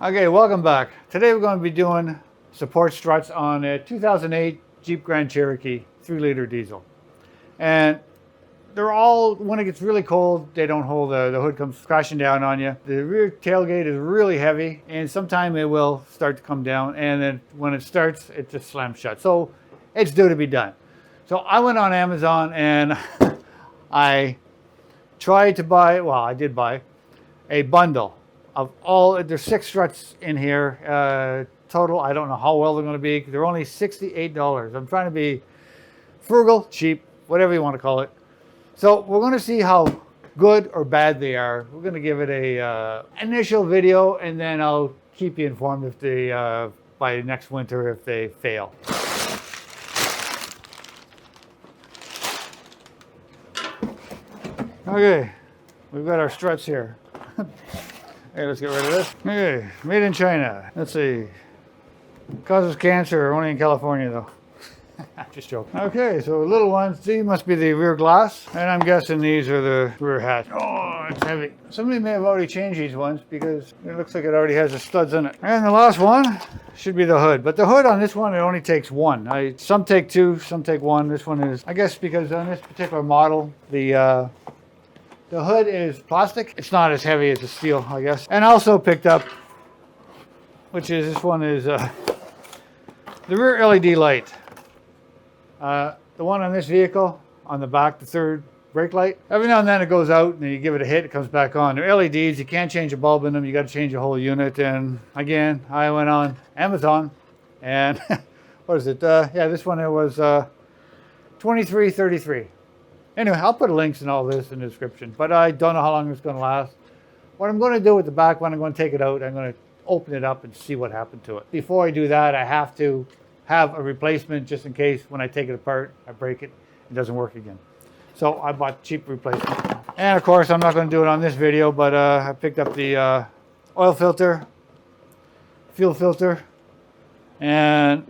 Okay, welcome back. Today we're going to be doing support struts on a 2008 Jeep Grand Cherokee 3-liter diesel. And they're all, when it gets really cold, they don't hold, the hood comes crashing down on you. The rear tailgate is really heavy and sometime it will start to come down, and then when it starts, it just slams shut. So it's due to be done. So I went on Amazon and I tried to buy, well, I did buy a bundle of all, there's 6 struts in here. Total, I don't know how well they're going to be. They're only $68. I'm trying to be frugal, cheap, whatever you want to call it. So we're going to see how good or bad they are. We're going to give it a initial video, and then I'll keep you informed if they, by next winter, if they fail. Okay, we've got our struts here. Okay, let's get rid of this. Okay, made in China. Let's see. Causes cancer only in California though. Just joking. Okay, so little ones. These must be the rear glass. And I'm guessing these are the rear hatch. Oh, it's heavy. Somebody may have already changed these ones because it looks like it already has the studs in it. And the last one should be the hood. But the hood on this one, it only takes one. Some take 2, some take 1. This one is, I guess because on this particular model, the hood is plastic. It's not as heavy as the steel, I guess. And I also picked up, which is, this one is the rear LED light. The one on this vehicle, on the back, the third brake light, every now and then it goes out and you give it a hit, it comes back on. They're LEDs, you can't change a bulb in them, you got to change the whole unit. And again, I went on Amazon and what is it? Yeah, this one, it was $23.33. Anyway, I'll put links and all this in the description, but I don't know how long it's going to last. What I'm going to do with the back one, I'm going to take it out, I'm going to open it up and see what happened to it. Before I do that, I have to have a replacement just in case when I take it apart, I break it, it doesn't work again. So I bought cheap replacement. And of course, I'm not going to do it on this video, but I picked up the oil filter, fuel filter, and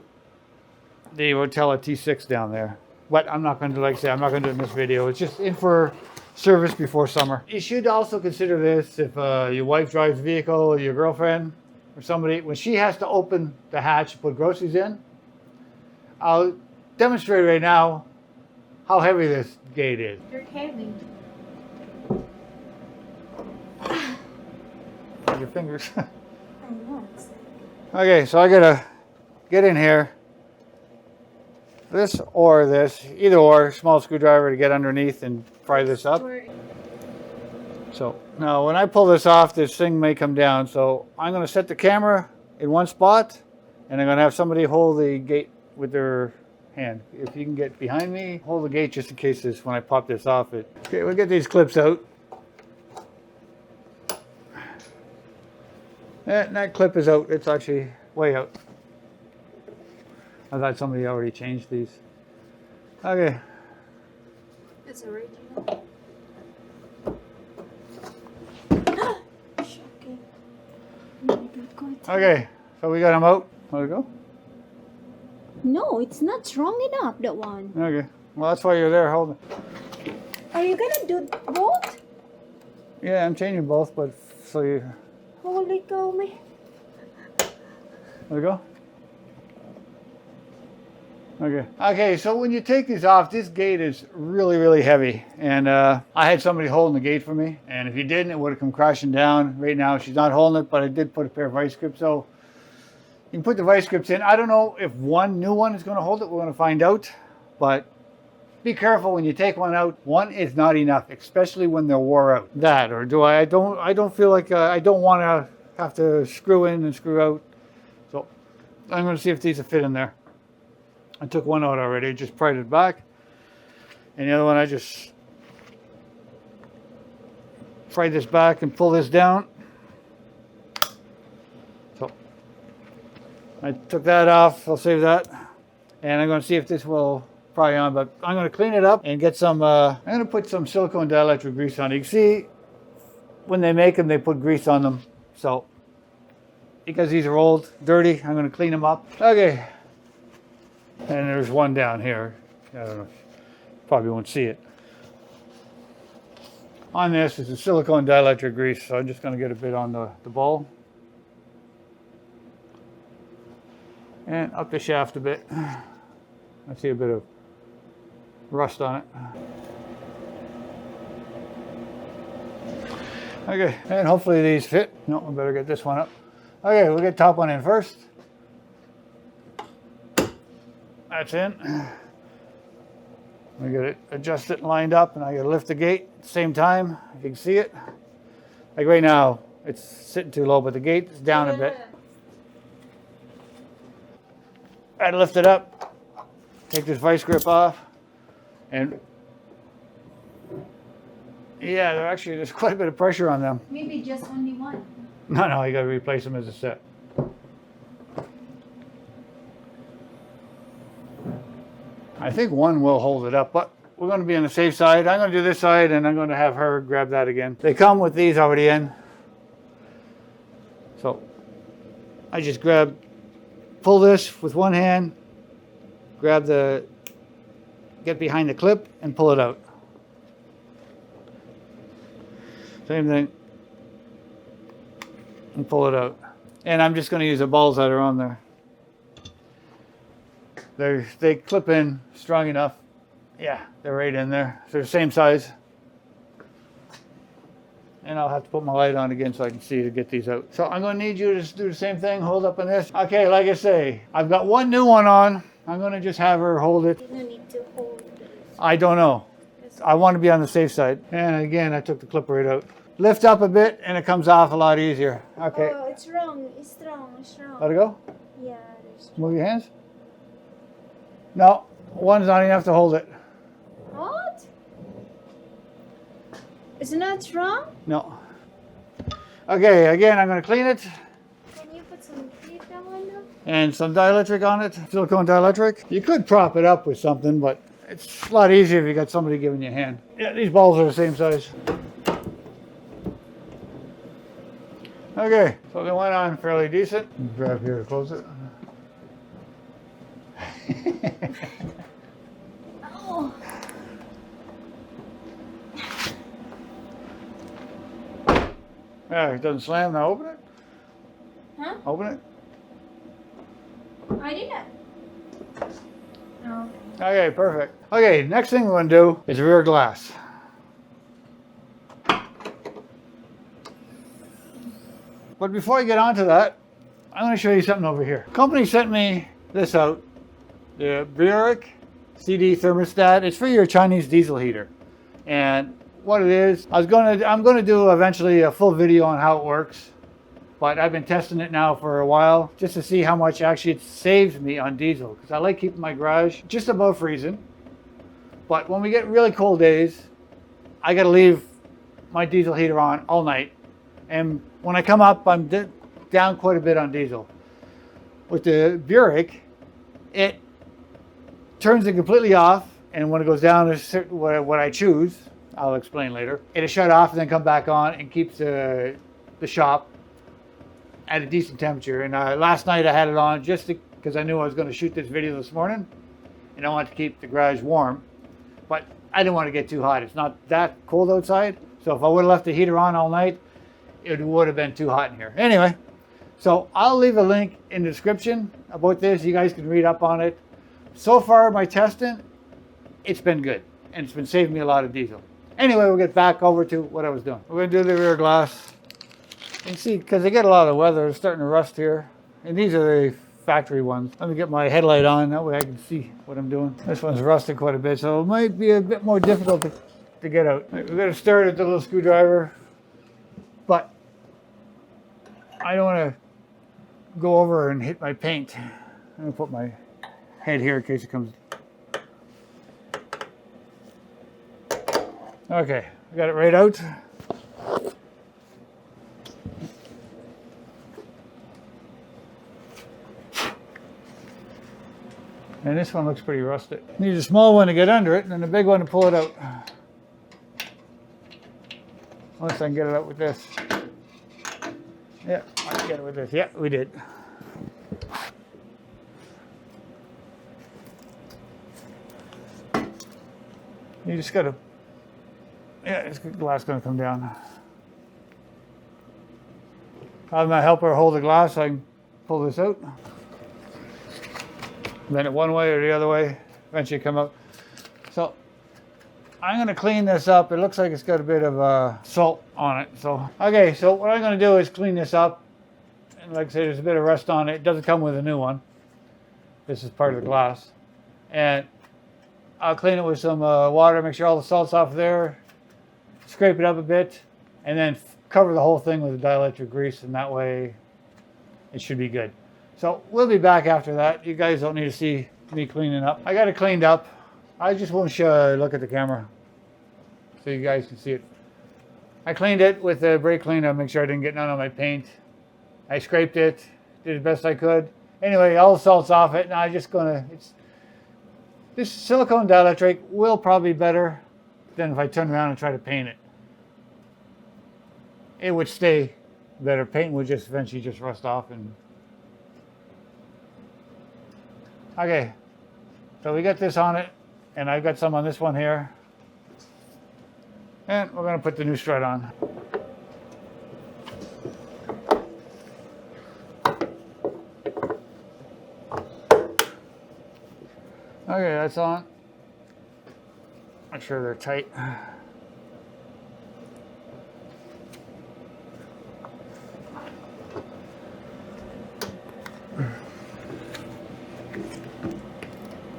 the Rotella T6 down there. But I'm not going to, like I say, I'm not going to do it in this video. It's just in for service before summer. You should also consider this if your wife drives a vehicle, or your girlfriend, or somebody, when she has to open the hatch to put groceries in. I'll demonstrate right now how heavy this gate is. You're heavy. Your fingers. I know. Okay, so I gotta get in here. This or this, either or, small screwdriver to get underneath and pry this up. So now when I pull this off, this thing may come down. So I'm going to set the camera in one spot, and I'm going to have somebody hold the gate with their hand. If you can get behind me, hold the gate just in case this, when I pop this off it. Okay, we'll get these clips out. That clip is out. It's actually way out. I thought somebody already changed these. Okay. It's original. Shocking. Okay, so we got them out. Let it go. No, it's not strong enough, that one. Okay, well that's why you're there holding. Are you gonna do both? Yeah, I'm changing both, but so you. Holy cow, man. There we go. Okay, so when you take these off, this gate is really, really heavy. And I had somebody holding the gate for me. And if you didn't, it would have come crashing down. Right now, she's not holding it, but I did put a pair of vice grips. So you can put the vice grips in. I don't know if one new one is going to hold it. We're going to find out. But be careful when you take one out. One is not enough, especially when they're wore out. That, or do I don't feel like I don't want to have to screw in and screw out. So I'm going to see if these will fit in there. I took one out already, just pried it back. And the other one, I just pry this back and pull this down. So I took that off, I'll save that. And I'm going to see if this will pry on, but I'm going to clean it up and get some, I'm going to put some silicone dielectric grease on it. You can see when they make them, they put grease on them. So because these are old, dirty, I'm going to clean them up. Okay. And there's one down here. I don't know. Probably won't see it. On this is a silicone dielectric grease, so I'm just going to get a bit on the bowl. And up the shaft a bit. I see a bit of rust on it. Okay, and hopefully these fit. No, I better get this one up. Okay, we'll get top one in first. That's in. We got it adjusted and lined up, and I got to lift the gate at the same time, if you can see it. Like right now, it's sitting too low, but the gate is down a bit. I had to lift it up, take this vice grip off, and yeah, there's quite a bit of pressure on them. Maybe just only one. No, you got to replace them as a set. I think one will hold it up, but we're going to be on the safe side. I'm going to do this side, and I'm going to have her grab that again. They come with these already in. So I just pull this with one hand, get behind the clip, and pull it out. Same thing. And pull it out. And I'm just going to use the balls that are on there. They clip in strong enough. Yeah, they're right in there. So they're the same size. And I'll have to put my light on again so I can see to get these out. So I'm going to need you to do the same thing. Hold up on this. Okay, like I say, I've got one new one on. I'm going to just have her hold it. You don't need to hold it. I don't know. I want to be on the safe side. And again, I took the clip right out. Lift up a bit and it comes off a lot easier. Okay. Oh, it's wrong. It's wrong. It's wrong. Let it go. Yeah, there's... Move your hands. No, one's not enough to hold it. What? It's not wrong? No. Okay, again, I'm going to clean it. Can you put some tape on them? And some dielectric on it, silicone dielectric. You could prop it up with something, but it's a lot easier if you got somebody giving you a hand. Yeah, these balls are the same size. Okay, so they went on fairly decent. Grab here to close it. Oh. Yeah, it doesn't slam. Now open it. Huh? Open it. I did not. No. Okay, perfect. Okay, next thing we're going to do is rear glass. But before I get on to that, I'm going to show you something over here. Company sent me this out. The Burek CD thermostat. It's for your Chinese diesel heater. And what it is, I'm going to do eventually a full video on how it works. But I've been testing it now for a while just to see how much actually it saves me on diesel. Because I like keeping my garage just above freezing. But when we get really cold days, I got to leave my diesel heater on all night. And when I come up, I'm down quite a bit on diesel. With the Burek, it turns it completely off. And when it goes down to what I choose, I'll explain later, it'll shut off and then come back on and keeps the shop at a decent temperature. And last night I had it on just because I knew I was going to shoot this video this morning. And I wanted to keep the garage warm. But I didn't want to get too hot. It's not that cold outside. So if I would have left the heater on all night, it would have been too hot in here. Anyway, so I'll leave a link in the description about this. You guys can read up on it. So far, my testing, it's been good. And it's been saving me a lot of diesel. Anyway, we'll get back over to what I was doing. We're going to do the rear glass. You can see, because they get a lot of weather, it's starting to rust here. And these are the factory ones. Let me get my headlight on, that way I can see what I'm doing. This one's rusted quite a bit, so it might be a bit more difficult to get out. We're going to start with the little screwdriver. But I don't want to go over and hit my paint. I'm going to put my head here in case it comes. Okay, I got it right out. And this one looks pretty rusted. Need a small one to get under it and then a big one to pull it out. Unless I can get it out with this. Yeah, I can get it with this. Yeah, we did. You just gotta, yeah, this glass gonna come down. I'm gonna help her hold the glass so I can pull this out. bend it one way or the other way, eventually come up. So I'm going to clean this up. It looks like it's got a bit of salt on it. So, okay, so what I'm going to do is clean this up. And like I say, there's a bit of rust on it. It doesn't come with a new one. This is part of the glass. And I'll clean it with some water, make sure all the salt's off there, scrape it up a bit, and then cover the whole thing with dielectric grease, and that way it should be good. So we'll be back after that. You guys don't need to see me cleaning up. I got it cleaned up. I just won't look at the camera so you guys can see it. I cleaned it with a brake cleaner, make sure I didn't get none on my paint. I scraped it, did the best I could. Anyway, all the salt's off it. Now I'm just gonna, this silicone dielectric will probably be better than if I turn around and try to paint it. It would stay better. Paint would just eventually just rust off. And okay, so we got this on it, and I've got some on this one here. And we're gonna put the new strut on. Okay, that's on. Make sure they're tight.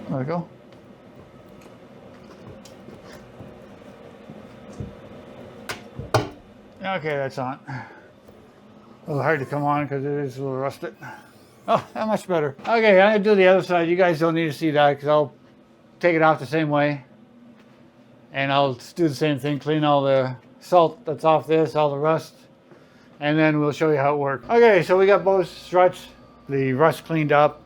There we go. Okay, that's on. A little hard to come on because it is a little rusted. Oh, that much better. Okay, I'm gonna do the other side. You guys don't need to see that because I'll take it off the same way. And I'll do the same thing, clean all the salt that's off this, all the rust. And then we'll show you how it works. Okay, so we got both struts, the rust cleaned up,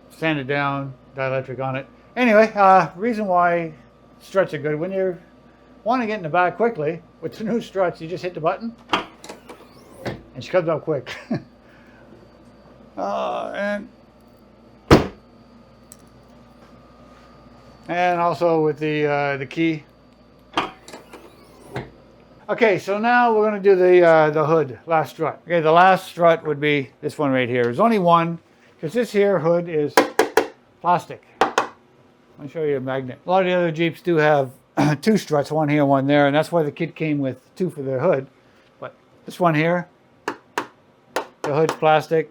sanded down, dielectric on it. Anyway, reason why struts are good, when you want to get in the back quickly, with the new struts, you just hit the button, and she comes out quick. And also with the key. Okay, so now we're going to do the hood, last strut. Okay, the last strut would be this one right here. There's only one, because this here hood is plastic. I'll show you a magnet. A lot of the other Jeeps do have two struts, one here, one there, and that's why the kit came with two for the hood. But this one here, the hood's plastic,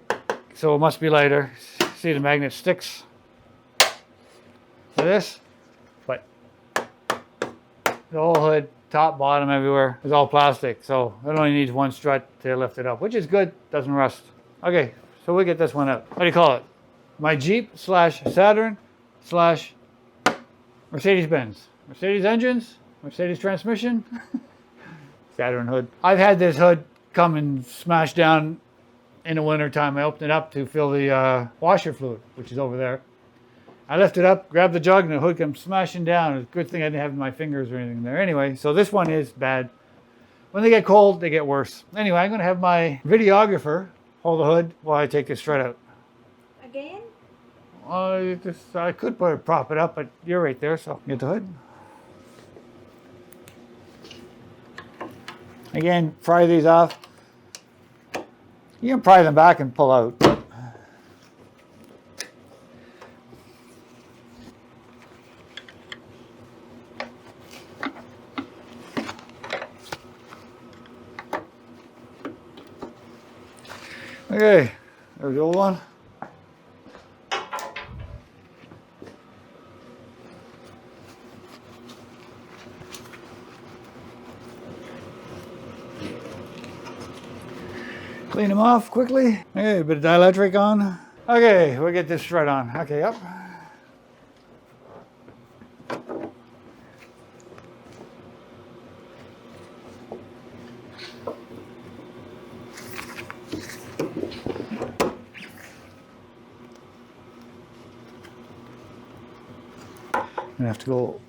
so it must be lighter. See, the magnet sticks to this, but the whole hood, top, bottom, everywhere, is all plastic, so it only needs one strut to lift it up, which is good, doesn't rust. Okay, so we get this one out. What do you call it? My Jeep / Saturn / Mercedes-Benz. Mercedes engines, Mercedes transmission, Saturn hood. I've had this hood come and smash down in the winter time. I opened it up to fill the washer fluid, which is over there. I lift it up, grab the jug, and the hood comes smashing down. It's a good thing I didn't have my fingers or anything there. Anyway, so this one is bad. When they get cold, they get worse. Anyway, I'm going to have my videographer hold the hood while I take this strut out. Again? I could prop it up, but you're right there, so get the hood. Again, pry these off. You can pry them back and pull out. Okay, there's the old one. Clean them off quickly. Okay, a bit of dielectric on. Okay, we'll get this strut on. Okay, up. I have to go.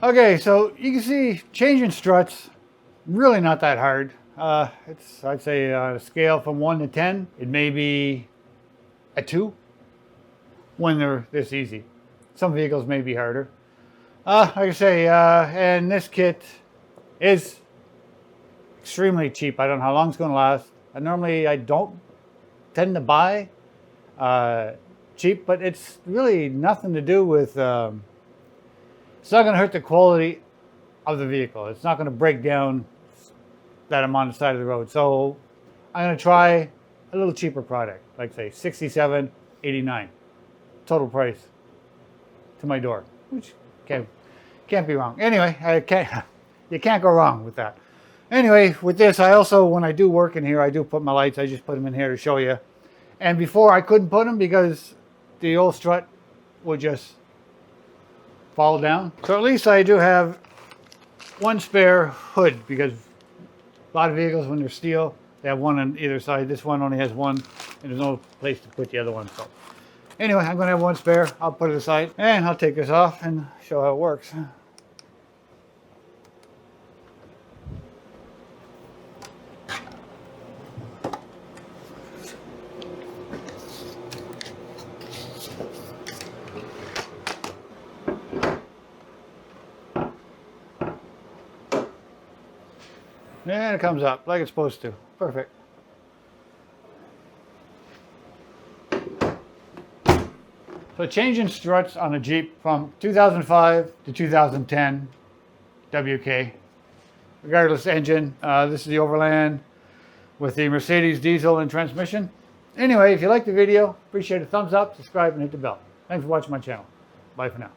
Okay, so you can see changing struts, really not that hard. I'd say on a scale from 1 to 10, it may be a 2 when they're this easy. Some vehicles may be harder. Like I say, and this kit is extremely cheap. I don't know how long it's going to last. Normally I don't tend to buy cheap, but it's really nothing to do with, it's not going to hurt the quality of the vehicle. It's not going to break down that I'm on the side of the road. So I'm going to try a little cheaper product, like say $67.89 total price to my door, which can't be wrong. Anyway, you can't go wrong with that. Anyway, with this, I also, when I do work in here, I do put my lights. I just put them in here to show you. And before I couldn't put them because the old strut would just fall down. So at least I do have one spare hood, because a lot of vehicles, when they're steel, they have one on either side. This one only has one, and there's no place to put the other one. So anyway, I'm going to have one spare. I'll put it aside, and I'll take this off and show how it works. And it comes up like it's supposed to. Perfect. So changing struts on a Jeep from 2005 to 2010 WK, regardless engine. This is the Overland with the Mercedes diesel and transmission. Anyway, if you like the video, appreciate a thumbs up, subscribe, and hit the bell. Thanks for watching my channel. Bye for now.